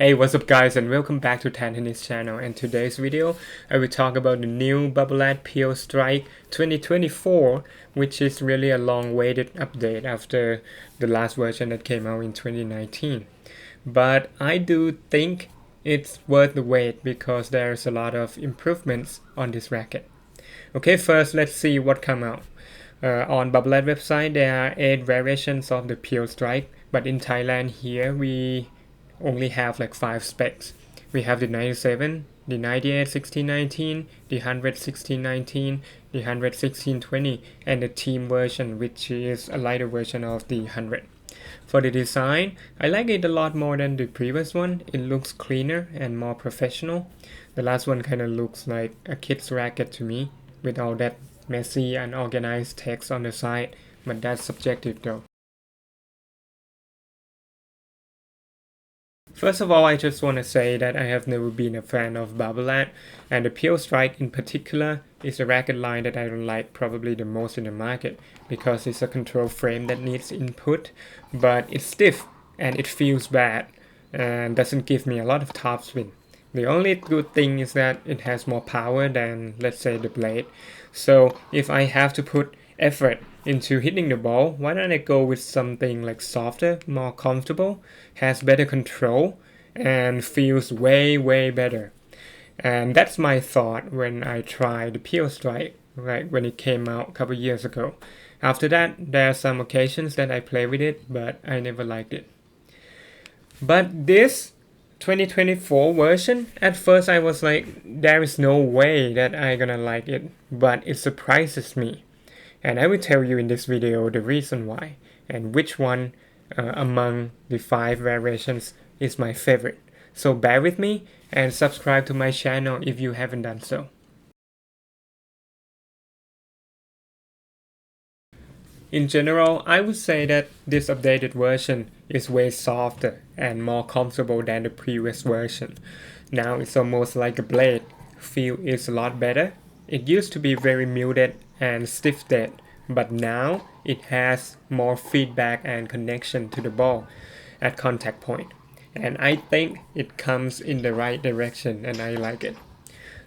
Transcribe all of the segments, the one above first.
Hey, what's up guys, and welcome back to Tennis channel. And today's video I will talk about the new Babolat Pstrike 2024, which is really a long-awaited update after the last version that came out in 2019. But I do think it's worth the wait because there's a lot of improvements on this racket. Okay, first let's see what come out. On Babolat website there are 8 variations of the Pstrike, but in Thailand here we only have like 5 specs. We have the 97, the 98 1619, the 100 1619, the 100 1620, and the thiem version, which is a lighter version of the 100. For the design, I like it a lot more than the previous one. It looks cleaner and more professional. The last one kind of looks like a kid's racket to me, with all that messy and unorganized text on the side, but that's subjective though. First of all, I just want to say that I have never been a fan of Babolat, and the Pstrike in particular is a racket line that I don't like probably the most in the market because it's a control frame that needs input, but it's stiff and it feels bad and doesn't give me a lot of topspin. The only good thing is that it has more power than, let's say, the blade. So if I have to put effort into hitting the ball, why don't I go with something like softer, more comfortable, has better control, and feels way better. And that's my thought when I tried the Pstrike, right, when it came out a couple years ago. After that, there are some occasions that I play with it, but I never liked it. But this 2024 version, at first I was like, there is no way that I'm gonna like it, but it surprises me. And I will tell you in this video the reason why, and which one among the 5 variations is my favorite. So bear with me and subscribe to my channel if you haven't done so. In general, I would say that this updated version is way softer and more comfortable than the previous version. Now it's almost like a blade. Feel is a lot better. It used to be very muted and stiff-dead, but now it has more feedback and connection to the ball at contact point. And I think it comes in the right direction and I like it.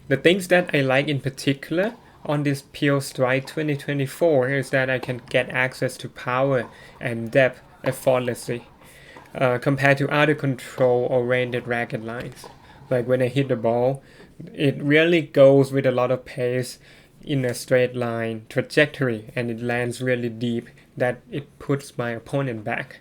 The things that I like in particular on this Pstrike 2024 is that I can get access to power and depth effortlessly compared to other control-oriented racket lines. Like when I hit the ball, it really goes with a lot of pace in a straight line trajectory, and it lands really deep that it puts my opponent back.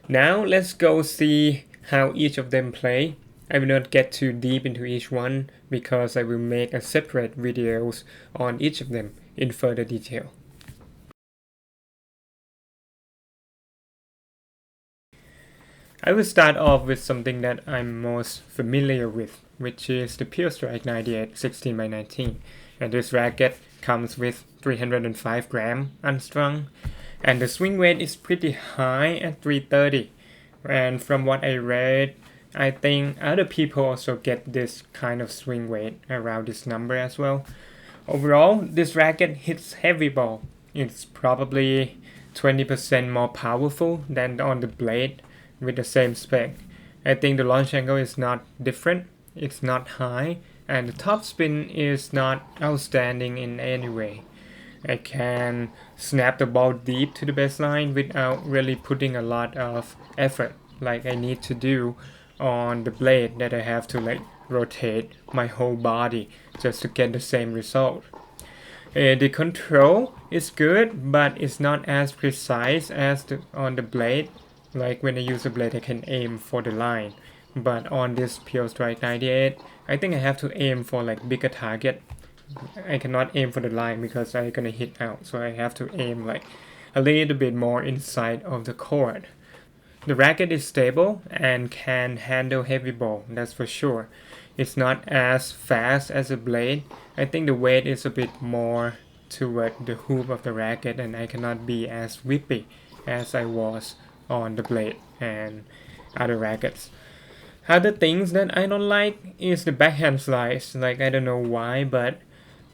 Now let's go see how each of them play. I will not get too deep into each one because I will make a separate videos on each of them in further detail. I will start off with something that I'm most familiar with, which is the Pstrike 98 16x19. And this racket comes with 305 gram unstrung, and the swing weight is pretty high at 330. And from what I read, I think other people also get this kind of swing weight around this number as well. Overall, this racket hits heavy ball. It's probably 20% more powerful than on the blade with the same spec. I think the launch angle is not different, it's not high, and the topspin is not outstanding in any way. I can snap the ball deep to the baseline without really putting a lot of effort like I need to do on the blade that I have to like rotate my whole body just to get the same result. The control is good, but it's not as precise as on the blade. Like when I use a blade I can aim for the line, but on this Pstrike 98 I think I have to aim for like bigger target. I cannot aim for the line because I'm gonna hit out, so I have to aim like a little bit more inside of the court. The racket is stable and can handle heavy ball, that's for sure. It's not as fast as a blade. I think the weight is a bit more toward the hoop of the racket, and I cannot be as whippy as I was on the blade and other rackets. Other things that I don't like is the backhand slice. Like I don't know why, but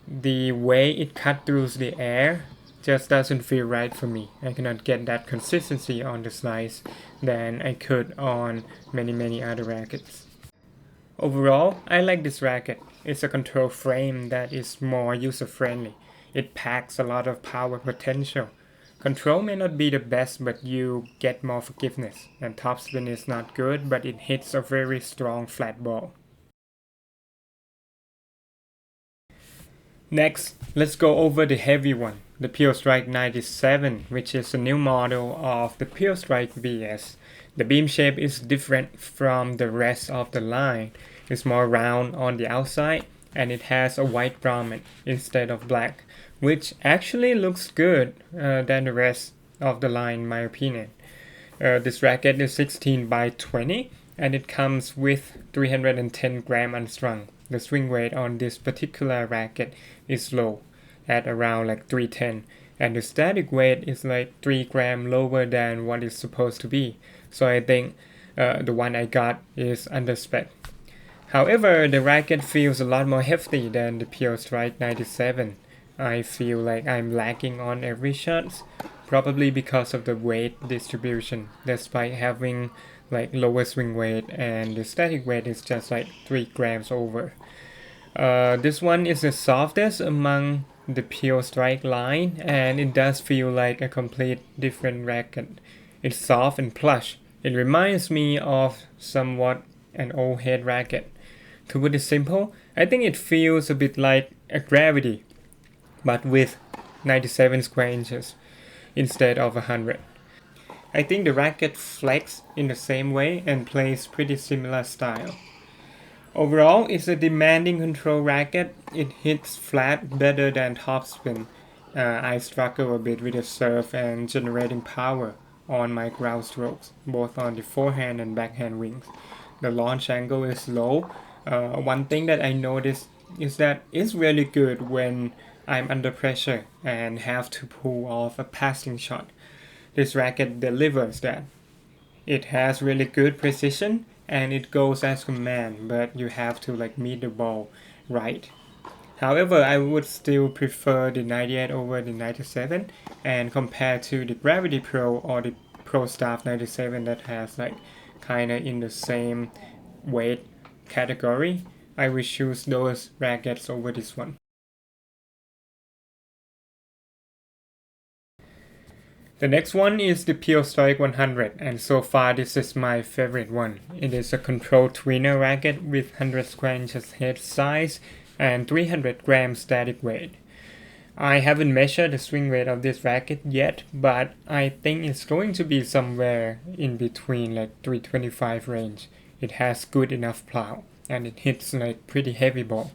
the way it cut through the air just doesn't feel right for me. I cannot get that consistency on the slice than I could on many other rackets. Overall, I like this racket. It's a control frame that is more user-friendly. It packs a lot of power potential. Control may not be the best, but you get more forgiveness. And topspin is not good, but it hits a very strong flat ball. Next, let's go over the heavy one, the Pstrike 97, which is a new model of the Pstrike VS. The beam shape is different from the rest of the line. It's more round on the outside and it has a white grommet instead of black, which actually looks good than the rest of the line in my opinion. This racket is 16 by 20 and it comes with 310 gram unstrung. The swing weight on this particular racket is low at around like 310 and the static weight is like 3 gram lower than what it's supposed to be. So I think the one I got is underspec. However, the racket feels a lot more hefty than the Pstrike 97. I feel like I'm lacking on every shot, probably because of the weight distribution, despite having like lower swing weight and the static weight is just like 3 grams over. This one is the softest among the Pstrike line and it does feel like a complete different racket. It's soft and plush. It reminds me of somewhat an old head racket. To put it simple, I think it feels a bit like a gravity, but with 97 square inches instead of 100. I think the racket flex in the same way and plays pretty similar style. Overall, it's a demanding control racket. It hits flat better than topspin. I struggle a bit with the serve and generating power on my ground strokes, both on the forehand and backhand wings. The launch angle is low. One thing that I noticed is that it's really good when I'm under pressure and have to pull off a passing shot. This racket delivers that. It has really good precision and it goes as command, but you have to like meet the ball right. However, I would still prefer the 98 over the 97 and compared to the Gravity Pro or the Pro Staff 97 that has like kinda in the same weight category, I will choose those rackets over this one. The next one is the Pstrike 100 and so far this is my favorite one. It is a control tweener racket with 100 square inches head size and 300 grams static weight. I haven't measured the swing weight of this racket yet, but I think it's going to be somewhere in between like 325 range. It has good enough plow and it hits like pretty heavy ball.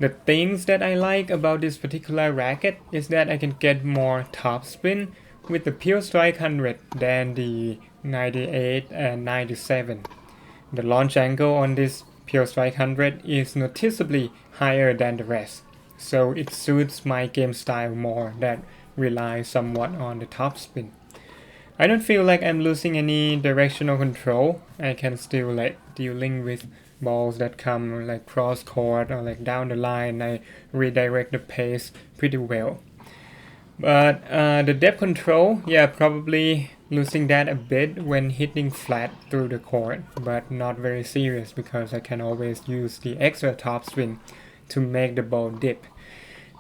The things that I like about this particular racket is that I can get more topspin with the Pstrike 100 than the 98 and 97. The launch angle on this Pstrike 100 is noticeably higher than the rest, so it suits my game style more that relies somewhat on the topspin. I don't feel like I'm losing any directional control. I can still like dealing with balls that come like cross court or like down the line. I redirect the pace pretty well. But the depth control, yeah, probably losing that a bit when hitting flat through the court, but not very serious because I can always use the extra topspin to make the ball dip.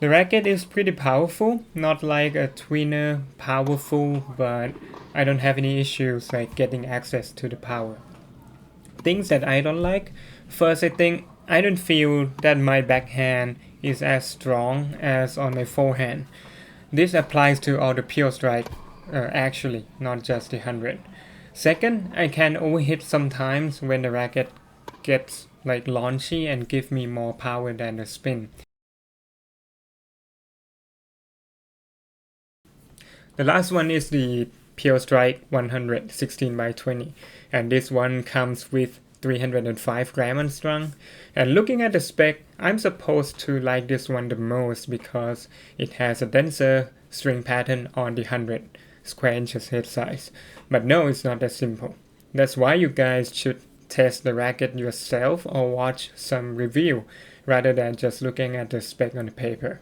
The racket is pretty powerful, not like a tweener powerful, but I don't have any issues like getting access to the power. Things that I don't like, first I think I don't feel that my backhand is as strong as on my forehand. This applies to all the Pstrike actually, not just the 100. Second, I can overhit sometimes when the racket gets like launchy and give me more power than the spin. The last one is the Pstrike 100 16 by 20 and this one comes with 305 gram unstrung. And looking at the spec, I'm supposed to like this one the most because it has a denser string pattern on the 100 square inches head size. But no, it's not that simple. That's why you guys should test the racket yourself or watch some review rather than just looking at the spec on the paper.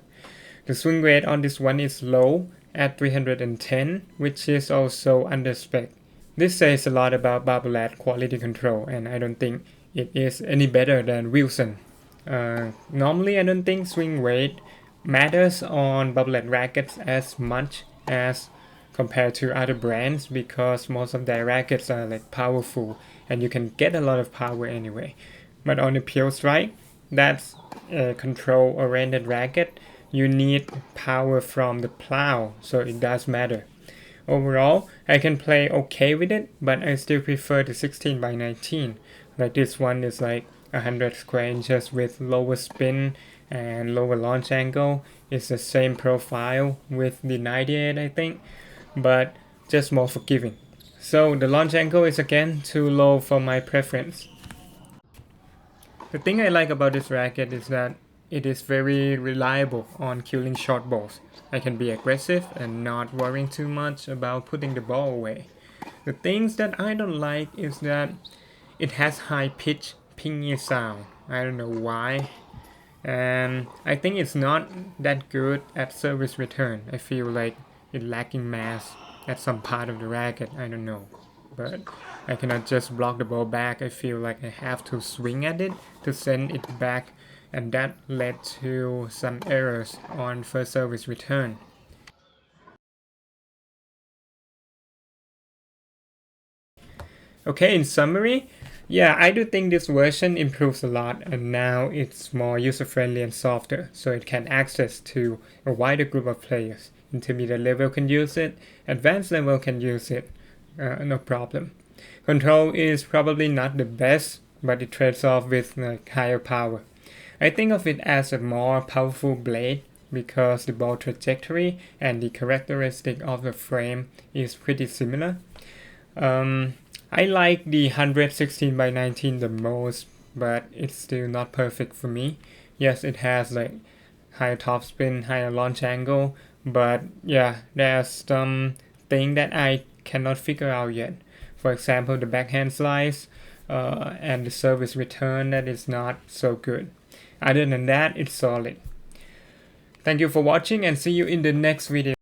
The swing rate on this one is low at 310, which is also under spec. This says a lot about Babolat quality control, and I don't think it is any better than Wilson. Normally, I don't think swing rate matters on Babolat rackets as much as compared to other brands, because most of their rackets are like powerful and you can get a lot of power anyway. But on the Pstrike, that's a control oriented racket, you need power from the plow, so it does matter. Overall, I can play okay with it, but I still prefer the 16 by 19. Like this one is like 100 square inches with lower spin and lower launch angle. It's the same profile with the 98, I think, but just more forgiving. So the launch angle is again too low for my preference. The thing I like about this racket is that it is very reliable on killing short balls. I can be aggressive and not worrying too much about putting the ball away. The things that I don't like is that it has high pitch pingy sound. I don't know why. And I think it's not that good at service return. I feel like it's lacking mass at some part of the racket. I don't know. But I cannot just block the ball back. I feel like I have to swing at it to send it back, and that led to some errors on first service return. Okay, in summary, yeah, I do think this version improves a lot, and now it's more user-friendly and softer, so it can access to a wider group of players. Intermediate level can use it, advanced level can use it, no problem. Control is probably not the best, but it trades off with like higher power. I think of it as a more powerful blade because the ball trajectory and the characteristic of the frame is pretty similar. I like the 116 by 19 the most, but it's still not perfect for me. Yes, it has like higher top spin, higher launch angle, but yeah, there's some thing that I cannot figure out yet. For example, the backhand slice and the service return, that is not so good. Other than that, it's solid. Thank you for watching and see you in the next video.